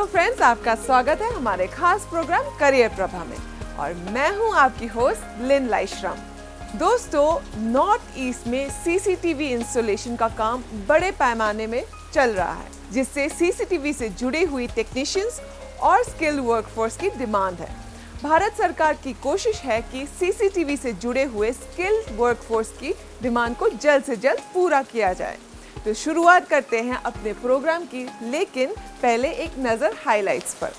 Hello friends, आपका स्वागत है हमारे खास प्रोग्राम करियर प्रभा में और मैं हूं आपकी होस्ट लिन लाइश्रम। दोस्तों, नॉर्थ ईस्ट में सीसीटीवी इंस्टॉलेशन का काम बड़े पैमाने में चल रहा है, जिससे सीसीटीवी से जुड़ी हुई टेक्नीशियंस और स्किल्ड वर्कफोर्स की डिमांड है। भारत सरकार की कोशिश है कि सीसीटीवी से जुड़े हुए स्किल्ड वर्कफोर्स की डिमांड को जल्द से जल्द पूरा किया जाए। तो शुरुआत करते हैं अपने प्रोग्राम की, लेकिन पहले एक नजर हाइलाइट्स पर।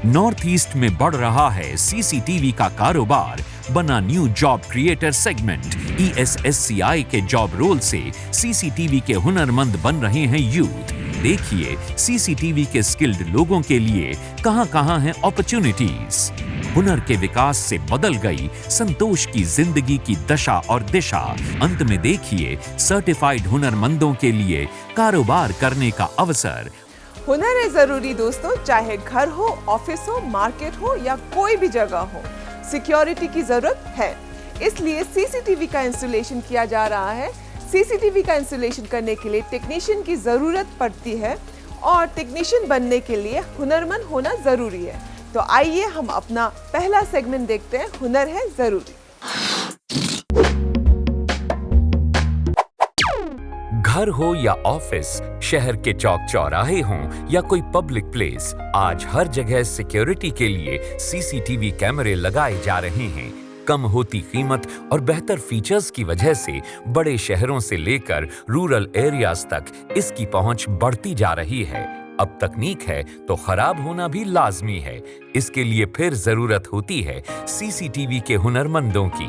नॉर्थ ईस्ट में बढ़ रहा है सीसीटीवी का कारोबार, बना new job creator segment. ESSCI के जॉब रोल से सीसीटीवी के हुनरमंद बन रहे हैं यूथ। देखिए सीसीटीवी के स्किल्ड लोगों के लिए कहां-कहां हैं अपॉर्चुनिटीज। हुनर के विकास से बदल गई संतोष की जिंदगी की दशा और दिशा। अंत में देखिए सर्टिफाइड हुनरमंदों के लिए कारोबार करने का अवसर। हुनर है जरूरी दोस्तों, चाहे घर हो, ऑफिस हो, मार्केट हो या कोई भी जगह हो। सिक्योरिटी की जरूरत है, इसलिए सीसीटीवी का इंस्टॉलेशन किया जा रहा है। सीसीटीवी का इंस्टॉलेशन करने के लिए टेक्नीशियन की जरूरत पड़ती है और टेक्नीशियन बनने के लिए हुनरमंद होना जरूरी है। तो आइए हम अपना पहला सेगमेंट देखते हैं, हुनर है जरूरी। घर हो या ऑफिस, शहर के चौक चौराहे हों या कोई पब्लिक प्लेस, आज हर जगह सिक्योरिटी के लिए सीसीटीवी कैमरे लगाए जा रहे हैं। कम होती कीमत और बेहतर फीचर्स की वजह से बड़े शहरों से लेकर रूरल एरियाज तक इसकी पहुंच बढ़ती जा रही है। अब तकनीक है तो खराब होना भी लाजमी है। इसके लिए फिर जरूरत होती है सीसीटीवी के हुनरमंदों की।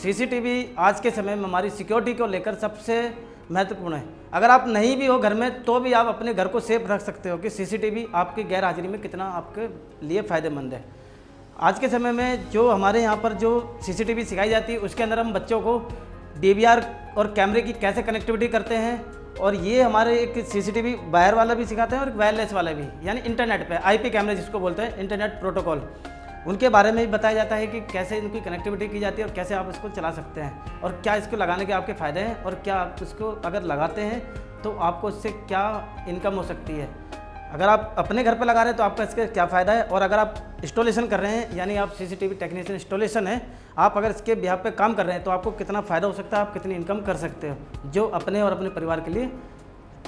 सीसीटीवी आज के समय में हमारी सिक्योरिटी को लेकर सबसे महत्वपूर्ण है। अगर आप नहीं भी हो घर में तो भी आप अपने घर को सेफ रख सकते हो कि सीसीटीवी आपकी गैर हाजिरी में कितना आपके लिए फ़ायदेमंद है। आज के समय में जो हमारे यहाँ पर जो सीसीटीवी सिखाई जाती है उसके अंदर हम बच्चों को DVR और कैमरे की कैसे कनेक्टिविटी करते हैं, और ये हमारे एक सीसीटीवी वायर वाला भी सिखाते हैं और वायरलेस वाला भी, यानी इंटरनेट पे IP कैमरे जिसको बोलते हैं, इंटरनेट प्रोटोकॉल, उनके बारे में भी बताया जाता है कि कैसे इनकी कनेक्टिविटी की जाती है और कैसे आप इसको चला सकते हैं और क्या इसको लगाने के आपके फ़ायदे हैं और क्या आप इसको अगर लगाते हैं तो आपको इससे क्या इनकम हो सकती है। अगर आप अपने घर पर लगा रहे हैं तो आपका इसका क्या फ़ायदा है, और अगर आप इंस्टॉलेशन कर रहे हैं यानी आप सीसीटीवी टेक्नीशियन इंस्टॉलेशन है, आप अगर इसके बिहाफ पे काम कर रहे हैं तो आपको कितना फ़ायदा हो सकता है, आप कितनी इनकम कर सकते हो, जो अपने और अपने परिवार के लिए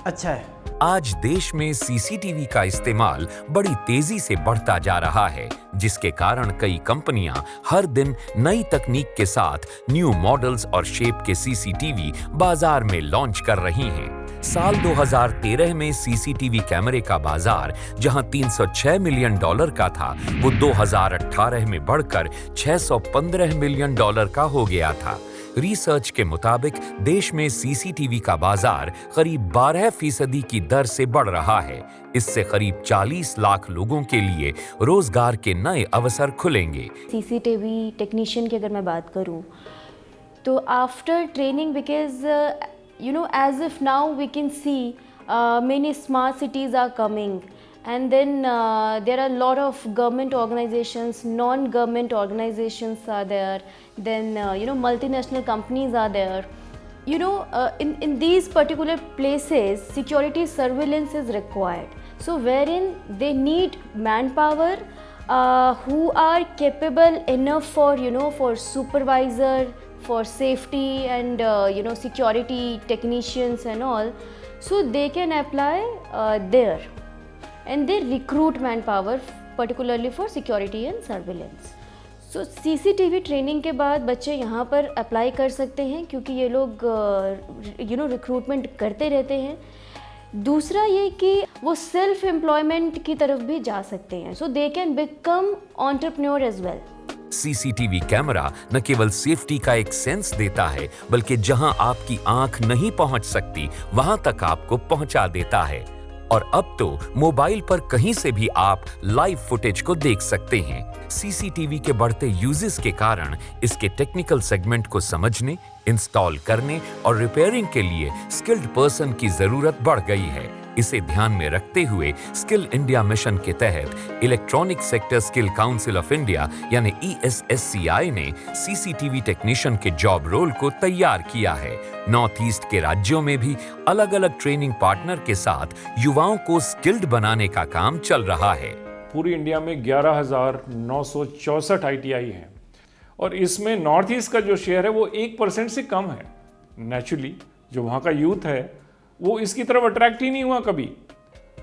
अच्छा है। आज देश में सीसीटीवी का इस्तेमाल बड़ी तेजी से बढ़ता जा रहा है, जिसके कारण कई कंपनियां हर दिन नई तकनीक के साथ न्यू मॉडल्स और शेप के सीसीटीवी बाजार में लॉन्च कर रही हैं। साल 2013 में सीसीटीवी कैमरे का बाजार जहां $306 मिलियन का था, वो 2018 में बढ़कर $615 मिलियन का हो गया था। रिसर्च के मुताबिक देश में सीसीटीवी का बाजार करीब 12% की दर से बढ़ रहा है। इससे करीब 40 लाख लोगों के लिए रोजगार के नए अवसर खुलेंगे। सीसीटीवी टेक्नीशियन की अगर मैं बात करूं तो after training, because as if now we can see many smart cities are coming, and then there are a lot of government organizations, non-government organizations are there, then multinational companies are there. In these particular places security surveillance is required, so wherein they need manpower who are capable enough for supervisor, for safety and security technicians and all, so they can apply there, and they recruit manpower particularly for security and surveillance. So CCTV training के बाद बच्चे यहाँ पर apply कर सकते हैं क्योंकि ये लोग रिक्रूटमेंट करते रहते हैं। दूसरा ये कि वो सेल्फ एम्प्लॉयमेंट की तरफ भी जा सकते हैं, so they can become entrepreneur as well. CCTV camera न केवल सेफ्टी का एक सेंस देता है, बल्कि जहां आपकी आंख नहीं पहुंच सकती वहां तक आपको पहुंचा देता है। और अब तो मोबाइल पर कहीं से भी आप लाइव फुटेज को देख सकते हैं। सीसीटीवी के बढ़ते यूजेस के कारण इसके टेक्निकल सेगमेंट को समझने, इंस्टॉल करने और रिपेयरिंग के लिए स्किल्ड पर्सन की जरूरत बढ़ गई है। इसे ध्यान में रखते हुए स्किल इंडिया मिशन के तहत electronic sector skill council of India यानी ESSCI ने CCTV टेक्नीशियन के जॉब रोल को तैयार किया है। नॉर्थ ईस्ट के राज्यों में भी अलग अलग ट्रेनिंग पार्टनर के साथ युवाओं को स्किल्ड बनाने का काम चल रहा है। पूरी इंडिया में 11,964 ITI हैं और इसमें नॉर्थ ईस्ट का जो शेयर है वो 1% से कम है। नेचुरली जो वहाँ का यूथ है वो इसकी तरफ अट्रैक्ट ही नहीं हुआ कभी।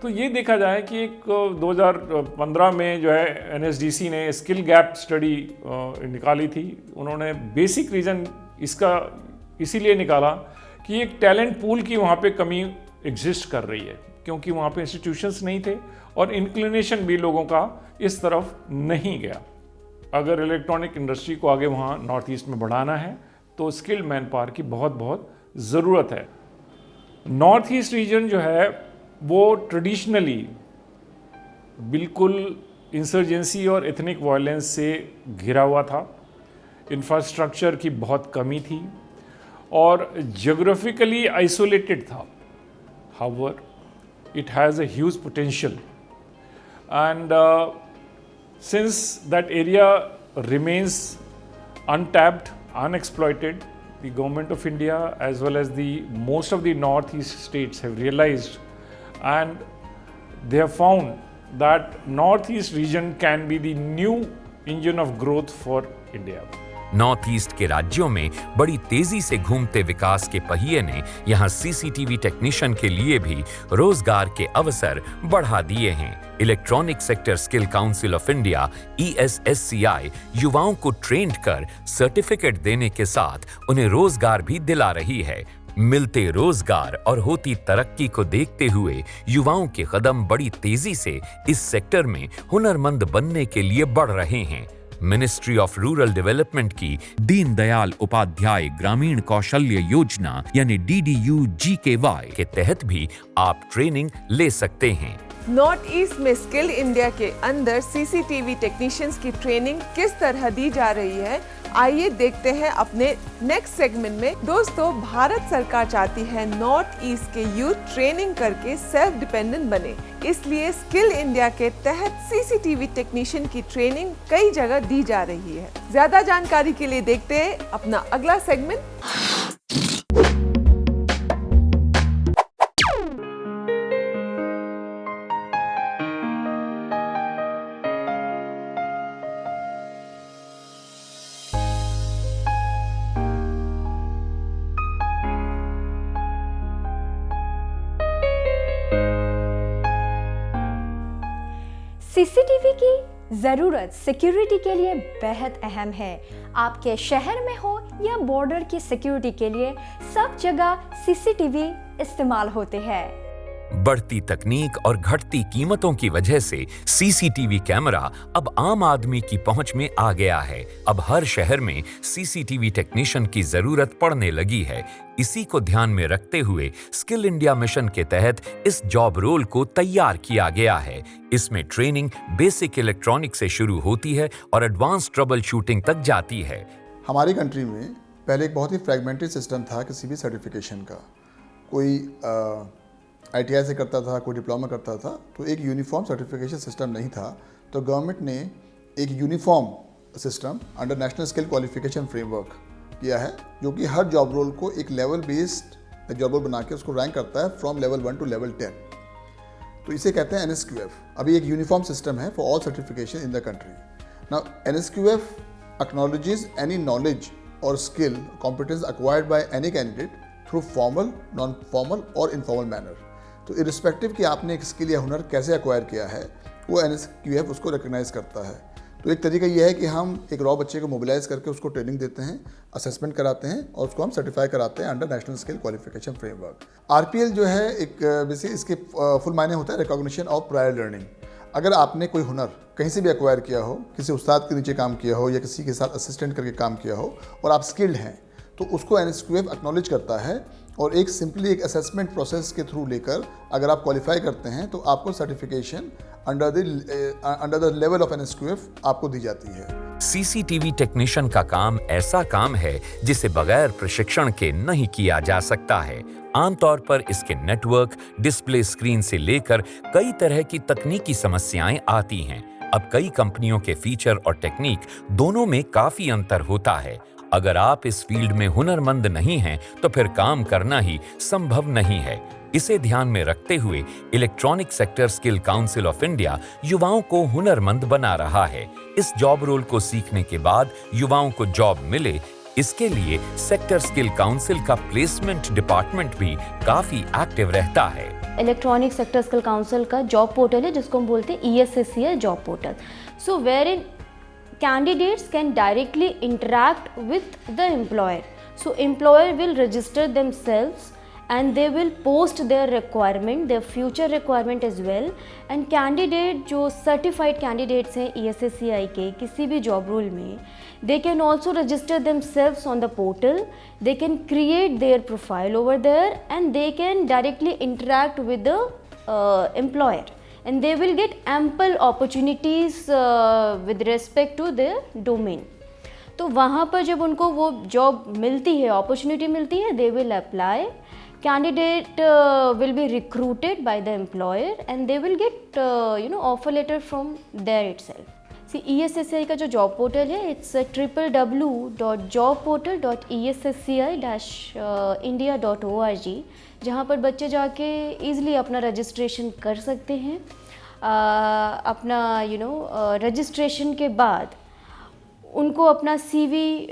तो ये देखा जाए कि एक 2015 में जो है NSDC ने स्किल गैप स्टडी निकाली थी। उन्होंने बेसिक रीज़न इसका इसीलिए निकाला कि एक टैलेंट पूल की वहाँ पे कमी एग्जिस्ट कर रही है, क्योंकि वहाँ पे इंस्टीट्यूशंस नहीं थे और इंक्लिनेशन भी लोगों का इस तरफ नहीं गया। अगर इलेक्ट्रॉनिक इंडस्ट्री को आगे वहाँ नॉर्थ ईस्ट में बढ़ाना है तो स्किल्ड मैन पावर की बहुत ज़रूरत है। नॉर्थ ईस्ट रीजन जो है वो ट्रेडिशनली बिल्कुल इंसर्जेंसी और एथनिक वायलेंस से घिरा हुआ था। इंफ्रास्ट्रक्चर की बहुत कमी थी और ज्योग्राफिकली आइसोलेटेड था। However, it has a huge potential, and since that area remains untapped, unexploited, the government of India as well as the most of the northeast states have realized, and they have found that northeast region can be the new engine of growth for India. North east के राज्यों में बड़ी तेजी से घूमते विकास के पहिए ने यहां CCTV टेक्नीशियन के लिए भी रोजगार के अवसर बढ़ा दिए हैं। Electronic sector skill council of India ESSCI युवाओं को ट्रेंड कर सर्टिफिकेट देने के साथ उन्हें रोजगार भी दिला रही है। मिलते रोजगार और होती तरक्की को देखते हुए युवाओं के कदम बड़ी तेजी से इस सेक्टर में हुनरमंद बनने के लिए बढ़ रहे हैं। मिनिस्ट्री ऑफ रूरल डेवलपमेंट की दीनदयाल उपाध्याय ग्रामीण कौशल्य योजना यानी DDU-GKY के तहत भी आप ट्रेनिंग ले सकते हैं। नॉर्थ ईस्ट में स्किल इंडिया के अंदर CCTV टेक्नीशियंस की ट्रेनिंग किस तरह दी जा रही है, आइए देखते हैं अपने नेक्स्ट सेगमेंट में। दोस्तों, भारत सरकार चाहती है नॉर्थ ईस्ट के यूथ ट्रेनिंग करके सेल्फ डिपेंडेंट बने, इसलिए स्किल इंडिया के तहत CCTV टेक्नीशियन की ट्रेनिंग कई जगह दी जा रही है। ज्यादा जानकारी के लिए देखते हैं अपना अगला सेगमेंट। CCTV की ज़रूरत सिक्योरिटी के लिए बेहद अहम है। आपके शहर में हो या बॉर्डर की सिक्योरिटी के लिए सब जगह CCTV इस्तेमाल होते हैं। बढ़ती तकनीक और घटती कीमतों की वजह से CCTV कैमरा अब आम आदमी की पहुंच में आ गया है। अब हर शहर में CCTV टेक्नीशियन की जरूरत पड़ने लगी है। इसी को ध्यान में रखते हुए स्किल इंडिया मिशन के तहत इस जॉब रोल को तैयार किया गया है। इसमें ट्रेनिंग बेसिक इलेक्ट्रॉनिक से शुरू होती है और एडवांस ट्रबल शूटिंग तक जाती है। हमारी कंट्री में पहले एक बहुत ही फ्रैगमेंटेड सिस्टम था किसी भी सर्टिफिकेशन का। कोई ITI से करता था, कोई डिप्लोमा करता था, तो एक यूनिफॉर्म सर्टिफिकेशन सिस्टम नहीं था। तो गवर्नमेंट ने एक uniform system under national skill qualification framework किया है, जो कि हर जॉब रोल को एक लेवल बेस्ड जॉब रोल बना के उसको रैंक करता है फ्रॉम लेवल 1 टू लेवल 10। तो इसे कहते हैं NSQF। अभी एक यूनिफॉर्म सिस्टम है for all certification in the country. Now NSQF acknowledges any knowledge or skill competence acquired by any candidate through formal, non-formal और informal manner। तो इरिस्पेक्टिव कि आपने एक स्किल या हुनर कैसे एक्वायर किया है, वो NSQF उसको रिकग्नाइज करता है। तो एक तरीका ये है कि हम एक रॉ बच्चे को मोबिलाइज करके उसको ट्रेनिंग देते हैं, असेसमेंट कराते हैं और उसको हम सर्टिफाई कराते हैं under national skill qualification framework. RPL जो है एक बेसिक इसके फुल मायने होता है रिकॉग्निशन ऑफ प्रायर लर्निंग। अगर आपने कोई हुनर कहीं से भी एक्वायर किया हो, किसी उस्ताद के नीचे काम किया हो या किसी के साथ असिस्टेंट करके काम किया हो और आप स्किल्ड हैं, तो उसको NSQF एक्नॉलेज करता है और एक सिंपली एक असेसमेंट प्रोसेस के थ्रू लेकर अगर आप क्वालिफाई करते हैं तो आपको certification under the level of NSQF आपको दी जाती है। सीसीटीवी टेक्नीशियन का काम ऐसा काम है जिसे बगैर प्रशिक्षण के नहीं किया जा सकता है। आमतौर पर इसके नेटवर्क, डिस्प्ले स्क्रीन से लेकर कई तरह की तकनीकी समस्याएं आती हैं। अब कई कंपनियों के फीचर और टेक्निक दोनों में काफी अंतर होता है। अगर आप इस फील्ड में हुनरमंद नहीं हैं तो फिर काम करना ही संभव नहीं है। इसे ध्यान में रखते हुए electronic sector skill council of India युवाओं को हुनरमंद बना रहा है। इस जॉब रोल को सीखने के बाद युवाओं को जॉब मिले, इसके लिए सेक्टर स्किल काउंसिल का प्लेसमेंट डिपार्टमेंट भी काफी एक्टिव रहता है। इलेक्ट्रॉनिक सेक्टर स्किल काउंसिल का जॉब पोर्टल है जिसको हम बोलते हैं ESSCI job portal. So wherein candidates can directly interact with the employer. So employer will register themselves and they will post their requirement, their future requirement as well. And candidate जो certified candidates हैं ESSCI के किसी भी job role में, they can also register themselves on the portal. They can create their profile over there and they can directly interact with the employer. And they will get ample opportunities with respect to their domain. तो वहाँ पर जब उनको वो job मिलती है, opportunity मिलती है, they will apply. Candidate will be recruited by the employer and they will get offer letter from there itself. See, ESSCI का जो जॉब पोर्टल है, it's www.jobportal.essci-india.org, जहाँ पर बच्चे जाके ईज़िली अपना रजिस्ट्रेशन कर सकते हैं। अपना रजिस्ट्रेशन के बाद उनको अपना CV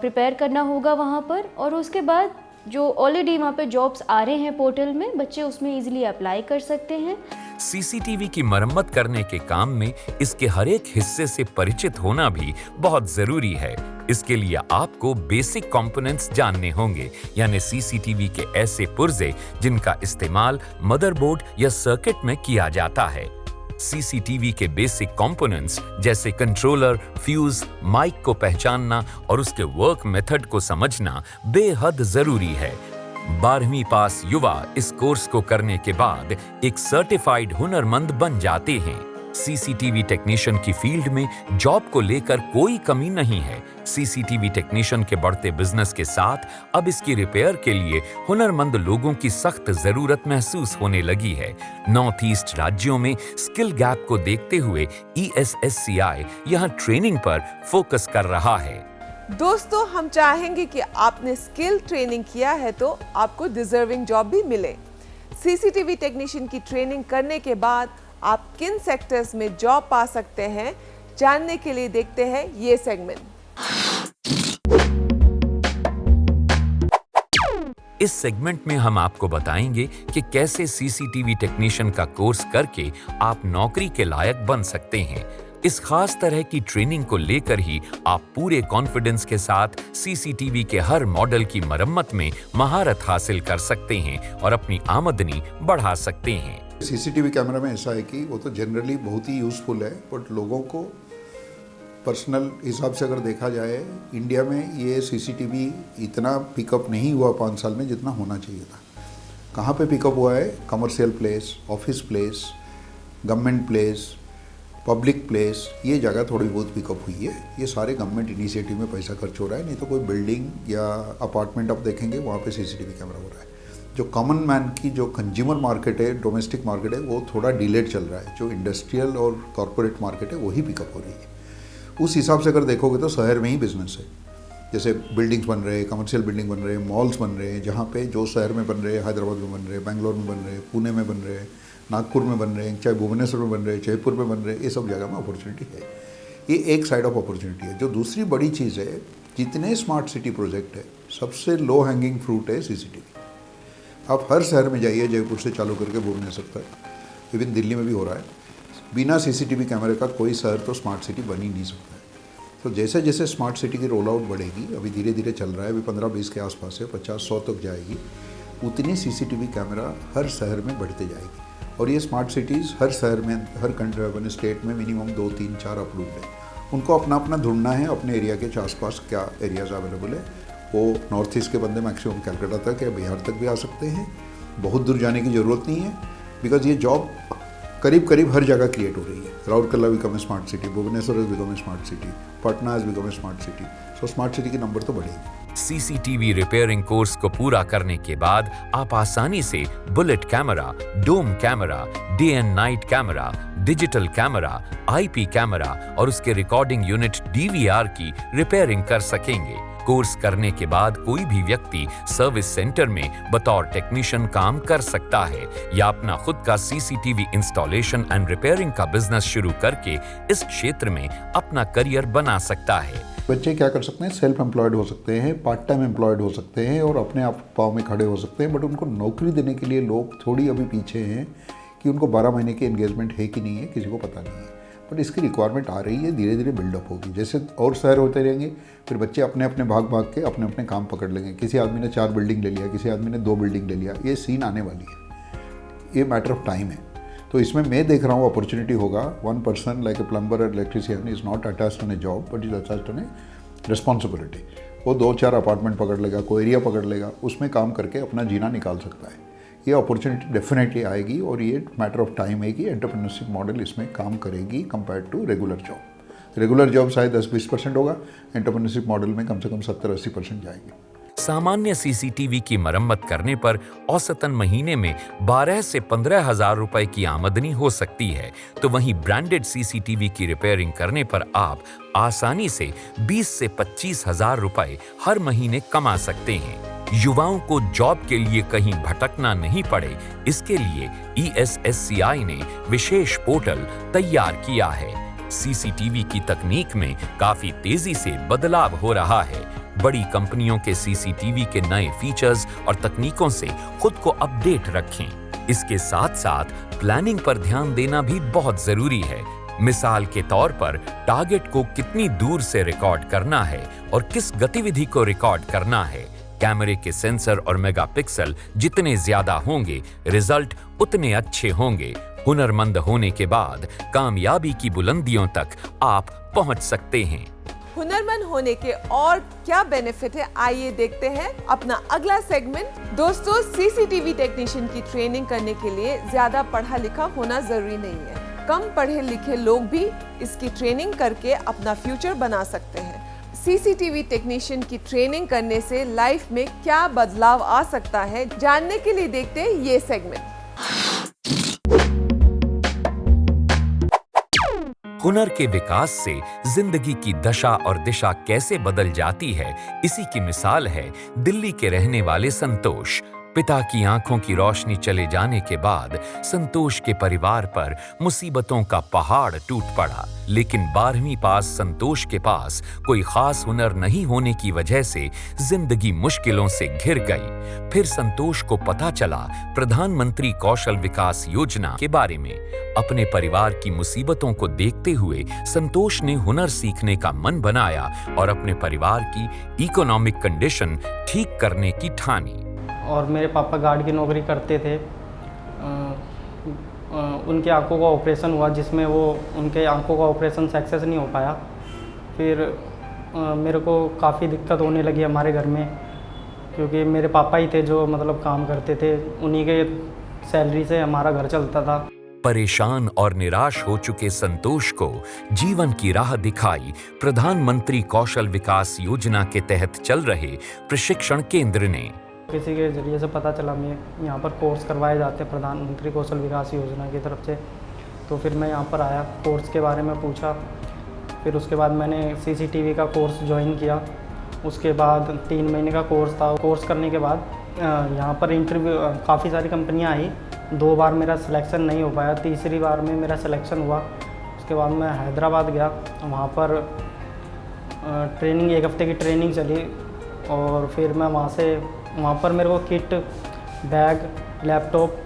प्रिपेयर करना होगा वहाँ पर, और उसके बाद जो ऑलरेडी वहाँ पे जॉब्स आ रहे हैं पोर्टल में, बच्चे उसमें इजीली अप्लाई कर सकते हैं। सीसीटीवी की मरम्मत करने के काम में इसके हर एक हिस्से से परिचित होना भी बहुत जरूरी है। इसके लिए आपको बेसिक कंपोनेंट्स जानने होंगे, यानी सीसीटीवी के ऐसे पुर्जे जिनका इस्तेमाल मदरबोर्ड या सर्किट में किया जाता है। सीसीटीवी के बेसिक कंपोनेंट्स जैसे कंट्रोलर, फ्यूज, माइक को पहचानना और उसके वर्क मेथड को समझना बेहद जरूरी है। 12वीं पास युवा इस कोर्स को करने के बाद एक सर्टिफाइड हुनरमंद बन जाते हैं। सीसीटीवी टेक्नीशियन की फील्ड में जॉब को लेकर कोई कमी नहीं है। सीसीटीवी टेक्नीशियन के बढ़ते बिजनेस के साथ अब इसकी रिपेयर के लिए हुनरमंद लोगों की सख्त जरूरत महसूस होने लगी है। नॉर्थ ईस्ट राज्यों में स्किल गैप को देखते हुए ESSCI यहां ट्रेनिंग पर फोकस कर रहा है। दोस्तों, हम चाहेंगे कि आपने स्किल ट्रेनिंग किया है तो आपको डिजर्विंग जॉब भी मिले। सीसीटीवी टेक्नीशियन की ट्रेनिंग करने के बाद आप किन सेक्टर्स में जॉब पा सकते हैं, जानने के लिए देखते हैं ये सेगमेंट। इस सेगमेंट में हम आपको बताएंगे कि कैसे सीसीटीवी टेक्नीशियन का कोर्स करके आप नौकरी के लायक बन सकते हैं। इस खास तरह की ट्रेनिंग को लेकर ही आप पूरे कॉन्फिडेंस के साथ सीसीटीवी के हर मॉडल की मरम्मत में महारत हासिल कर सकते हैं और अपनी आमदनी बढ़ा सकते हैं। सीसीटीवी कैमरा में ऐसा है कि वो तो जनरली बहुत ही यूज़फुल है, बट लोगों को पर्सनल हिसाब से अगर देखा जाए, इंडिया में ये सीसीटीवी इतना पिकअप नहीं हुआ 5 साल में जितना होना चाहिए था। कहाँ पे पिकअप हुआ है? Commercial place, office place, government place, public place, ये जगह थोड़ी बहुत पिकअप हुई है। ये सारे गवर्नमेंट इनिशिएटिव में पैसा खर्च हो रहा है, नहीं तो कोई बिल्डिंग या अपार्टमेंट आप देखेंगे वहाँ पे सीसीटीवी कैमरा हो रहा है। जो कॉमन मैन की जो कंज्यूमर मार्केट है, डोमेस्टिक मार्केट है, वो थोड़ा डिलेड चल रहा है। जो इंडस्ट्रियल और कॉरपोरेट मार्केट है वही पिकअप हो रही है। उस हिसाब से अगर देखोगे तो शहर में ही बिजनेस है। जैसे बिल्डिंग्स बन रहे हैं, कमर्शियल बिल्डिंग बन रहे हैं, मॉल्स बन रहे हैं, जहाँ पे जो शहर में बन रहे हैं, हैदराबाद में बन रहे हैं, बेंगलोर में बन रहे हैं, पुणे में बन रहे हैं, नागपुर में बन रहे हैं, चाहे भुवनेश्वर में बन रहे हैं, जयपुर में बन रहे हैं, ये सब जगह में अपॉर्चुनिटी है। ये एक साइड ऑफ अपॉर्चुनिटी है। जो दूसरी बड़ी चीज़ है, जितने स्मार्ट सिटी प्रोजेक्ट है, सबसे लो हैंगिंग फ्रूट है सीसीटीवी। आप हर शहर में जाइए, जयपुर से चालू करके भुवनेश्वर तक, इवन दिल्ली में भी हो रहा है। बिना सीसीटीवी कैमरे का कोई शहर तो स्मार्ट सिटी बन ही नहीं सकता है। तो जैसे जैसे स्मार्ट सिटी की रोल आउट बढ़ेगी, अभी धीरे धीरे चल रहा है, अभी 15-20 के आसपास है, 50-100 तक जाएगी, उतनी सीसीटीवी कैमरा हर शहर में बढ़ते जाएगी। और ये स्मार्ट सिटीज़ हर शहर में, हर कंट्री अपने स्टेट में मिनिमम 2, 3, 4 अप्रूव्ड है। उनको अपना अपना ढूंढना है, अपने एरिया के आसपास क्या एरियाज़ अवेलेबल है, वो नॉर्थ ईस्ट के बंदे मैक्सिमम कलकत्ता तक या बिहार तक भी आ सकते हैं, बहुत दूर जाने की ज़रूरत नहीं है, बिकॉज ये जॉब करीब करीब हर जगह क्रिएट हो रही है। Rourkela become a smart city, Bhubaneswar has become a smart city, Patna has become a smart city, so smart city की नंबर तो बढ़ेगी। सीसीटीवी रिपेयरिंग कोर्स को पूरा करने के बाद आप आसानी से bullet camera, dome camera, day and night camera, digital camera, IP camera और उसके रिकॉर्डिंग यूनिट डीवीआर की रिपेयरिंग कर सकेंगे। कोर्स करने के बाद कोई भी व्यक्ति सर्विस सेंटर में बतौर टेक्नीशियन काम कर सकता है या अपना खुद का सीसीटीवी इंस्टॉलेशन एंड रिपेयरिंग का बिजनेस शुरू करके इस क्षेत्र में अपना करियर बना सकता है। बच्चे क्या कर सकते हैं, सेल्फ एम्प्लॉयड हो सकते हैं, पार्ट टाइम एम्प्लॉयड हो सकते हैं और अपने आप पाँव में खड़े हो सकते हैं, बट उनको नौकरी देने के लिए लोग थोड़ी अभी पीछे हैं कि उनको 12 महीने की एंगेजमेंट है कि नहीं है, किसी को पता नहीं है। बट इसकी रिक्वायरमेंट आ रही है, धीरे धीरे बिल्डअप होगी। जैसे और शहर होते रहेंगे, फिर बच्चे अपने अपने भाग के अपने अपने काम पकड़ लेंगे। किसी आदमी ने 4 बिल्डिंग ले लिया, किसी आदमी ने 2 बिल्डिंग ले लिया, ये सीन आने वाली है, ये मैटर ऑफ टाइम है। तो इसमें मैं देख रहा हूँ अपॉर्चुनिटी होगा। One person like a plumber और electrician is not attached on a job but is attached on a responsibility. वो 2-4 अपार्टमेंट पकड़ लेगा, कोई एरिया पकड़ लेगा, उसमें काम करके अपना जीना निकाल सकता है। ये अपॉर्चुनिटी डेफिनेटली आएगी और ये मैटर ऑफ टाइम है कि एंटरप्रेन्योरशिप मॉडल इसमें काम करेगी compare to regular job. Regular job शायद 10-20% होगा, एंटरप्रेन्योरशिप मॉडल में कम से कम 70-80% जाएगी। सामान्य सीसीटीवी की मरम्मत करने पर औसतन महीने में 12 से 15 हजार रुपए की आमदनी हो सकती है, तो वहीं ब्रांडेड सीसीटीवी की रिपेयरिंग करने पर आप आसानी से 20 से 25 हजार रुपए हर महीने कमा सकते हैं। युवाओं को जॉब के लिए कहीं भटकना नहीं पड़े, इसके लिए ESSCI ने विशेष पोर्टल तैयार किया है। सीसीटीवी की तकनीक में काफी तेजी से बदलाव हो रहा है। बड़ी कंपनियों के सीसीटीवी के नए फीचर्स और तकनीकों से खुद को अपडेट रखें। इसके साथ साथ प्लानिंग पर ध्यान देना भी बहुत जरूरी है। मिसाल के तौर पर टारगेट को कितनी दूर से रिकॉर्ड करना है और किस गतिविधि को रिकॉर्ड करना है। कैमरे के सेंसर और मेगापिक्सल जितने ज्यादा होंगे, रिजल्ट उतने अच्छे होंगे। हुनरमंद होने के बाद कामयाबी की बुलंदियों तक आप पहुंच सकते हैं। हुनरमंद होने के और क्या बेनिफिट है, आइए देखते हैं अपना अगला सेगमेंट। दोस्तों, सीसीटीवी टेक्नीशियन की ट्रेनिंग करने के लिए ज्यादा पढ़ा लिखा होना जरूरी नहीं है। कम पढ़े लिखे लोग भी इसकी ट्रेनिंग करके अपना फ्यूचर बना सकते हैं। सीसीटीवी टेक्नीशियन की ट्रेनिंग करने से लाइफ में क्या बदलाव आ सकता है, जानने के लिए देखते हैं ये सेगमेंट। हुनर के विकास से जिंदगी की दशा और दिशा कैसे बदल जाती है, इसी की मिसाल है दिल्ली के रहने वाले संतोष। पिता की आंखों की रोशनी चले जाने के बाद संतोष के परिवार पर मुसीबतों का पहाड़ टूट पड़ा, लेकिन 12वीं पास संतोष के पास कोई खास हुनर नहीं होने की वजह से जिंदगी मुश्किलों से घिर गई। फिर संतोष को पता चला प्रधानमंत्री कौशल विकास योजना के बारे में। अपने परिवार की मुसीबतों को देखते हुए संतोष ने हुनर सीखने का मन बनाया और अपने परिवार की इकोनॉमिक कंडीशन ठीक करने की ठानी। और मेरे पापा गार्ड की नौकरी करते थे। उनके आंखों का ऑपरेशन हुआ, जिसमें वो उनके आंखों का ऑपरेशन सक्सेस नहीं हो पाया। फिर मेरे को काफ़ी दिक्कत होने लगी हमारे घर में, क्योंकि मेरे पापा ही थे जो मतलब काम करते थे, उन्हीं के सैलरी से हमारा घर चलता था। परेशान और निराश हो चुके संतोष को जीवन की राह दिखाई प्रधानमंत्री कौशल विकास योजना के तहत चल रहे प्रशिक्षण केंद्र ने। किसी के जरिए से पता चला मैं यहाँ पर कोर्स करवाए जाते हैं प्रधानमंत्री कौशल विकास योजना की तरफ से, तो फिर मैं यहाँ पर आया, कोर्स के बारे में पूछा। फिर उसके बाद मैंने सीसीटीवी का कोर्स ज्वाइन किया। उसके बाद 3 महीने का कोर्स था। कोर्स करने के बाद यहाँ पर इंटरव्यू काफ़ी सारी कंपनियाँ आई। 2 बार मेरा सिलेक्शन नहीं हो पाया, तीसरी बार में मेरा सिलेक्शन हुआ। उसके बाद मैं हैदराबाद गया, वहाँ पर ट्रेनिंग 1 हफ्ते की ट्रेनिंग चली और फिर मैं वहाँ पर मेरे को किट, बैग, लैपटॉप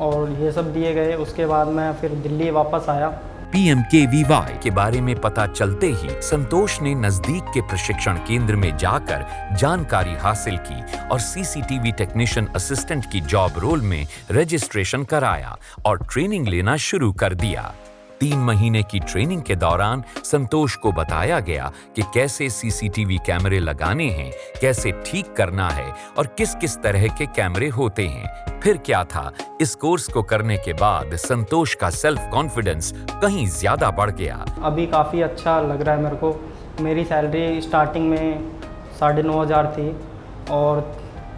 और ये सब दिए गए। उसके बाद मैं फिर दिल्ली वापस आया। PMKVY के बारे में पता चलते ही संतोष ने नजदीक के प्रशिक्षण केंद्र में जाकर जानकारी हासिल की और सीसीटीवी टेक्नीशियन असिस्टेंट की जॉब रोल में रजिस्ट्रेशन कराया और ट्रेनिंग लेना शुरू कर दिया। 3 महीने की ट्रेनिंग के दौरान संतोष को बताया गया कि कैसे सीसीटीवी कैमरे लगाने हैं, कैसे ठीक करना है और किस किस तरह के कैमरे होते हैं। फिर क्या था, इस कोर्स को करने के बाद संतोष का सेल्फ कॉन्फिडेंस कहीं ज्यादा बढ़ गया। अभी काफ़ी अच्छा लग रहा है मेरे को। मेरी सैलरी स्टार्टिंग में 9,500 थी और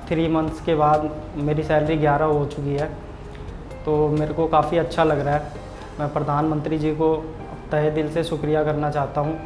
3 मंथ्स के बाद मेरी सैलरी 11 हो चुकी है। तो मेरे को काफ़ी अच्छा लग रहा है। मैं प्रधानमंत्री जी को तहे दिल से शुक्रिया करना चाहता हूँ।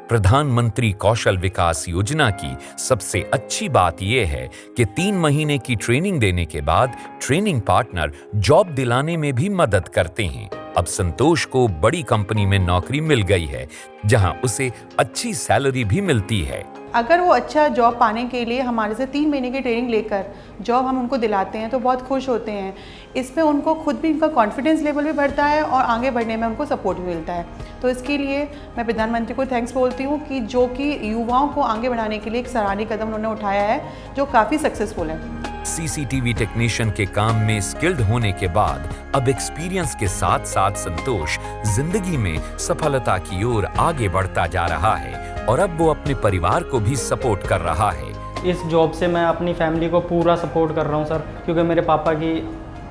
प्रधानमंत्री कौशल विकास योजना की सबसे अच्छी बात यह है कि 3 महीने की ट्रेनिंग देने के बाद ट्रेनिंग पार्टनर जॉब दिलाने में भी मदद करते हैं। अब संतोष को बड़ी कंपनी में नौकरी मिल गई है, जहां उसे अच्छी सैलरी भी मिलती है। अगर वो अच्छा जॉब पाने के लिए हमारे से 3 महीने की ट्रेनिंग लेकर जॉब हम उनको दिलाते हैं तो बहुत खुश होते हैं। इसमें उनको खुद भी, उनका कॉन्फिडेंस लेवल भी बढ़ता है और आगे बढ़ने में उनको सपोर्ट भी मिलता है। तो इसके लिए मैं प्रधानमंत्री को थैंक्स बोलती हूँ कि जो कि युवाओं को आगे बढ़ाने के लिए एक सराहनीय कदम उन्होंने उठाया है, जो काफ़ी सक्सेसफुल है। सीसीटीवी टेक्नीशियन के काम में स्किल्ड होने के बाद अब एक्सपीरियंस के साथ साथ संतोष जिंदगी में सफलता की ओर आगे बढ़ता जा रहा है और अब वो अपने परिवार को भी सपोर्ट कर रहा है। इस जॉब से मैं अपनी फैमिली को पूरा सपोर्ट कर रहा हूँ सर, क्योंकि मेरे पापा की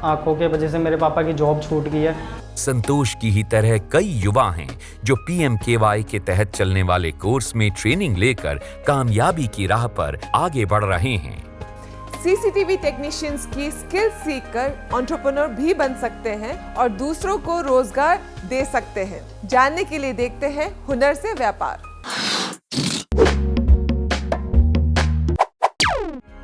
आंखों के वजह से मेरे पापा की जॉब छूट गई है। संतोष की ही तरह कई युवा हैं जो PMKY के तहत चलने वाले कोर्स में ट्रेनिंग लेकर कामयाबी की राह पर आगे बढ़ रहे हैं। सीसीटीवी टेक्नीशियंस की स्किल सीखकर एंटरप्रेन्योर भी बन सकते हैं और दूसरों को रोजगार दे सकते हैं। जानने के लिए देखते हैं हुनर से व्यापार।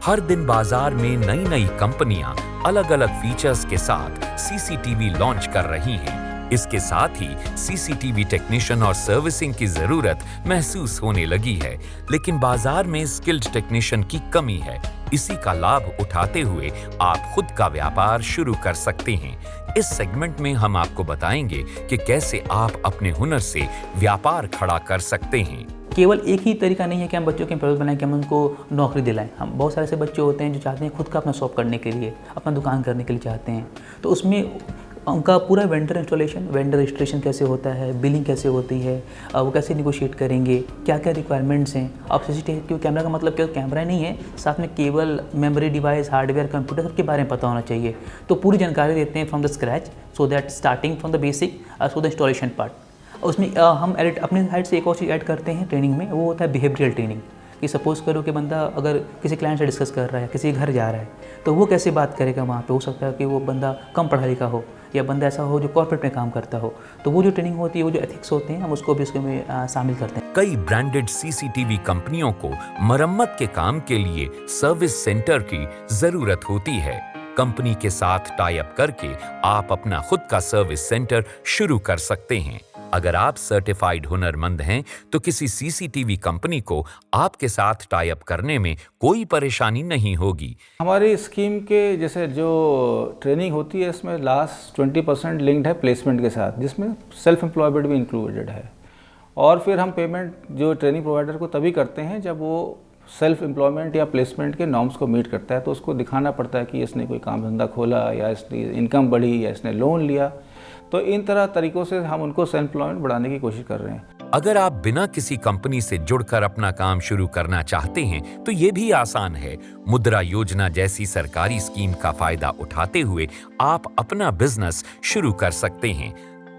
हर दिन बाजार में नई नई कंपनियां अलग अलग फीचर्स के साथ सीसीटीवी लॉन्च कर रही हैं। इसके साथ ही सीसीटीवी टेक्नीशियन और सर्विसिंग की जरूरत महसूस होने लगी है, लेकिन बाजार में स्किल्ड टेक्नीशियन की कमी है। इसी का लाभ उठाते हुए आप खुद का व्यापार शुरू कर सकते हैं। इस सेगमेंट में हम आपको बताएंगे कि कैसे आप अपने हुनर से व्यापार खड़ा कर सकते हैं। केवल एक ही तरीका नहीं है कि हम बच्चों के एम्प्लॉय बनाएं, कि हम उनको नौकरी दिलाएं। हम बहुत सारे ऐसे बच्चे होते हैं जो चाहते हैं खुद का अपना शॉप करने के लिए, अपना दुकान करने के लिए चाहते हैं। तो उसमें उनका पूरा वेंडर इंस्टॉलेशन, वेंडर रजिस्ट्रेशन कैसे होता है, बिलिंग कैसे होती है, वो कैसे निगोशिएट करेंगे, क्या क्या रिक्वायरमेंट्स हैं। अब सीसीटीवी कैमरा का मतलब केवल कैमरा नहीं है, साथ में cable, memory device, hardware, computer सबके बारे में पता होना चाहिए। तो पूरी जानकारी देते हैं from the scratch, so that starting from the basic so the installation part. उसमें हम अपनी साइड से एक और चीज़ ऐड करते हैं ट्रेनिंग में, वो होता है बिहेवियरल ट्रेनिंग। कि सपोज़ करो कि बंदा अगर किसी क्लाइंट से डिस्कस कर रहा है, किसी घर जा रहा है, तो वो कैसे बात करेगा वहाँ पे। हो सकता है कि वो बंदा कम पढ़ा लिखा हो या बंदा ऐसा हो जो कॉर्पोरेट में काम करता हो। तो वो जो ट्रेनिंग होती है, वो जो एथिक्स होते हैं, हम उसको भी उसमें शामिल करते हैं। कई ब्रांडेड सीसीटीवी कंपनियों को मरम्मत के काम के लिए सर्विस सेंटर की जरूरत होती है। कंपनी के साथ टाई अप करके आप अपना खुद का सर्विस सेंटर शुरू कर सकते हैं। अगर आप सर्टिफाइड हुनरमंद हैं तो किसी सीसीटीवी कंपनी को आपके साथ टाई अप करने में कोई परेशानी नहीं होगी। हमारी स्कीम के जैसे जो ट्रेनिंग होती है, इसमें लास्ट 20% लिंक्ड है प्लेसमेंट के साथ, जिसमें सेल्फ एम्प्लॉयमेंट भी इंक्लूडेड है। और फिर हम पेमेंट जो ट्रेनिंग प्रोवाइडर को तभी करते हैं जब वो सेल्फ एम्प्लॉयमेंट या प्लेसमेंट के नॉर्म्स को मीट करता है। तो उसको दिखाना पड़ता है कि इसने कोई काम धंधा खोला या इसकी इनकम बढ़ी या इसने लोन लिया। तो इन तरह तरीकों से हम उनको सेल्फ एम्प्लॉयमेंट बढ़ाने की कोशिश कर रहे हैं। अगर आप बिना किसी कंपनी से जुड़कर अपना काम शुरू करना चाहते हैं तो ये भी आसान है। मुद्रा योजना जैसी सरकारी स्कीम का फायदा उठाते हुए आप अपना बिजनेस शुरू कर सकते हैं।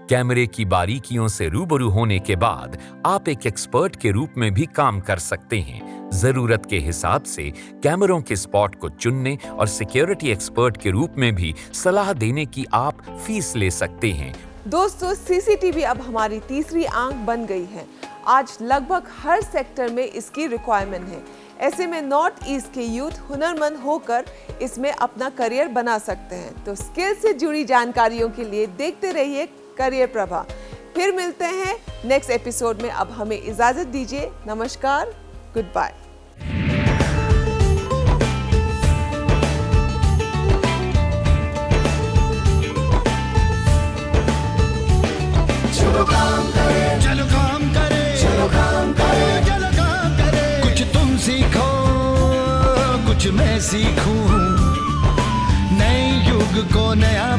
कैमरे की बारीकियों से रूबरू होने के बाद आप एक एक्सपर्ट के रूप में भी काम कर सकते हैं। जरूरत के हिसाब से कैमरों के स्पॉट को चुनने और सिक्योरिटी एक्सपर्ट के रूप में भी सलाह देने की आप फीस ले सकते हैं। दोस्तों, सीसीटीवी अब हमारी तीसरी आंख बन गई है। आज लगभग हर सेक्टर में इसकी रिक्वायरमेंट है। ऐसे में नॉर्थ ईस्ट के यूथ हुनरमंद होकर इसमें अपना करियर बना सकते हैं। तो स्किल से जुड़ी जानकारियों के लिए देखते रहिए करियर प्रभा। फिर मिलते हैं नेक्स्ट एपिसोड में। अब हमें इजाजत दीजिए। नमस्कार, गुड बाय। चलो काम करें, चलो काम करें, चलो काम करें, चलो काम करें। कुछ तुम सीखो, कुछ मैं सीखूं, नए युग को नया